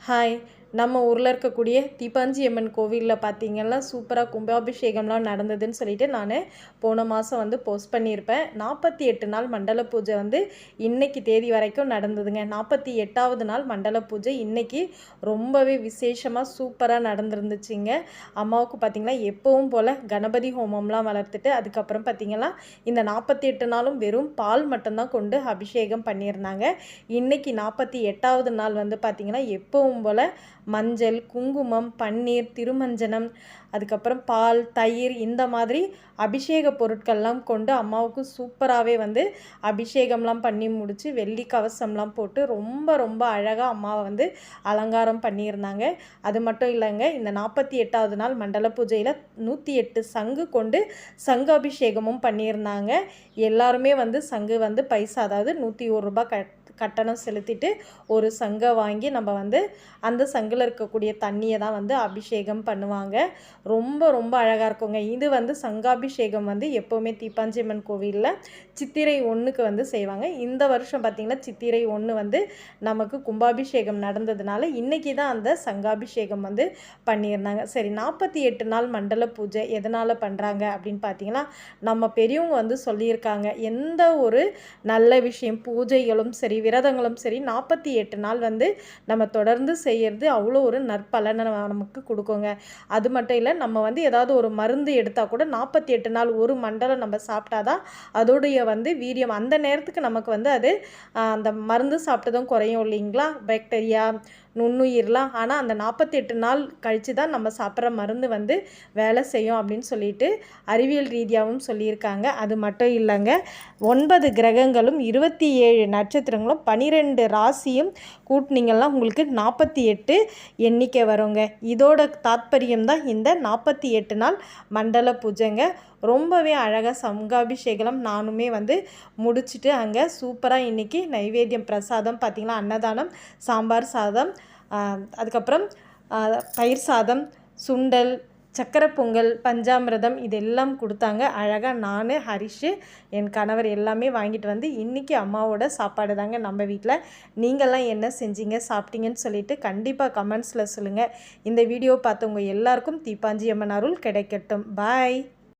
Hi, நம்ம ஊரில் இருக்கக்கூடிய தீப்பாஞ்சி அம்மன் கோவிலில் பார்த்தீங்கன்னா சூப்பராக கும்பாபிஷேகம்லாம் நடந்ததுன்னு சொல்லிட்டு நான் போன மாதம் வந்து போஸ்ட் பண்ணியிருப்பேன். 48 நாள் மண்டல பூஜை வந்து இன்னைக்கு தேதி வரைக்கும் நடந்ததுங்க. 48வது நாள் மண்டல பூஜை இன்னைக்கு ரொம்பவே விசேஷமாக சூப்பராக நடந்துருந்துச்சுங்க. அம்மாவுக்கு பார்த்திங்கன்னா எப்பவும் போல் கணபதி ஹோமம்லாம் வளர்த்துட்டு அதுக்கப்புறம் பார்த்திங்கன்னா இந்த 48 நாளும் வெறும் பால் மட்டும்தான் கொண்டு அபிஷேகம் பண்ணியிருந்தாங்க. இன்னைக்கு 48வது நாள் வந்து பார்த்திங்கன்னா எப்பவும் போல் மஞ்சள், குங்குமம், பன்னீர், திருமஞ்சனம், அதுக்கப்புறம் பால், தயிர் இந்த மாதிரி அபிஷேக பொருட்கள்லாம் கொண்டு அம்மாவுக்கு சூப்பராகவே வந்து அபிஷேகம்லாம் பண்ணி முடித்து வெள்ளி கவசம்லாம் போட்டு ரொம்ப ரொம்ப அழகாக அம்மாவை வந்து அலங்காரம் பண்ணியிருந்தாங்க. அது மட்டும் இல்லைங்க, இந்த 48வது நாள் மண்டல பூஜையில் 108 சங்கு கொண்டு சங்கு அபிஷேகமும் பண்ணியிருந்தாங்க. எல்லாருமே வந்து சங்கு வந்து பைசா, அதாவது 101 ரூபாய் கட்டணம் செலுத்திட்டு ஒரு சங்கை வாங்கி நம்ம வந்து அந்த சங்கில் இருக்கக்கூடிய தண்ணியை தான் வந்து அபிஷேகம் பண்ணுவாங்க. ரொம்ப ரொம்ப அழகாக இருக்குங்க. இது வந்து சங்காபிஷேகம் வந்து எப்போவுமே தீப்பாஞ்சி அம்மன் கோவிலில் சித்திரை 1க்கு வந்து செய்வாங்க. இந்த வருஷம் பார்த்திங்கன்னா சித்திரை 1 வந்து நமக்கு கும்பாபிஷேகம் நடந்ததுனால இன்றைக்கி தான் அந்த சங்காபிஷேகம் வந்து பண்ணியிருந்தாங்க. சரி, 48 நாள் மண்டல பூஜை எதனால் பண்ணுறாங்க அப்படின்னு பார்த்தீங்கன்னா, நம்ம பெரியவங்க வந்து சொல்லியிருக்காங்க, எந்த ஒரு நல்ல விஷயம் பூஜைகளும் சரி விரதங்களும் சரி 48 நாள் வந்து நம்ம தொடர்ந்து செய்கிறது அவ்வளோ ஒரு நற்பலனை நமக்கு கொடுக்குங்க. அது மட்டும் இல்லை, நம்ம வந்து ஏதாவது ஒரு மருந்து எடுத்தால் கூட 48 நாள் ஒரு மண்டலம் நம்ம சாப்பிட்டாதான் அதோடைய வந்து வீரியம் அந்த நேரத்துக்கு நமக்கு வந்து அது அந்த மருந்து சாப்பிட்டதும் குறையும் இல்லைங்களா, பாக்டீரியா நுண்ணுயிர்லாம். ஆனால் அந்த 48 நாள் கழித்து தான் நம்ம சாப்பிட்ற மருந்து வந்து வேலை செய்யும் அப்படின்னு சொல்லிட்டு அறிவியல் ரீதியாகவும் சொல்லியிருக்காங்க. அது மட்டும் இல்லைங்க, 9 கிரகங்களும் 27 நட்சத்திரங்களும் 12 ராசியும் கூட்டினீங்கன்னா உங்களுக்கு 48 எண்ணிக்கை வருங்க. இதோட தாத்பரியம் தான் இந்த 48 நாள் மண்டல பூஜைங்க. ரொம்பவே அழகாக சங்காபிஷேகம் நானுமே வந்து முடிச்சுட்டு அங்கே சூப்பராக இன்றைக்கி நைவேத்தியம் பிரசாதம் பார்த்திங்கன்னா அன்னதானம், சாம்பார் சாதம், அதுக்கப்புறம் தயிர் சாதம், சுண்டல், சக்கரை பொங்கல், பஞ்சாமிரதம் இதெல்லாம் கொடுத்தாங்க. அழகாக நான், ஹரிஷு, என் கணவர் எல்லாமே வாங்கிட்டு வந்து இன்றைக்கி அம்மாவோட சாப்பாடு தாங்க நம்ம வீட்டில். நீங்கள்லாம் என்ன செஞ்சீங்க சாப்பிட்டீங்கன்னு சொல்லிவிட்டு கண்டிப்பாக கமெண்ட்ஸில் சொல்லுங்கள். இந்த வீடியோ பார்த்தவங்க எல்லாருக்கும் தீப்பாஞ்சி அம்மன் அருள் கிடைக்கட்டும். பாய்.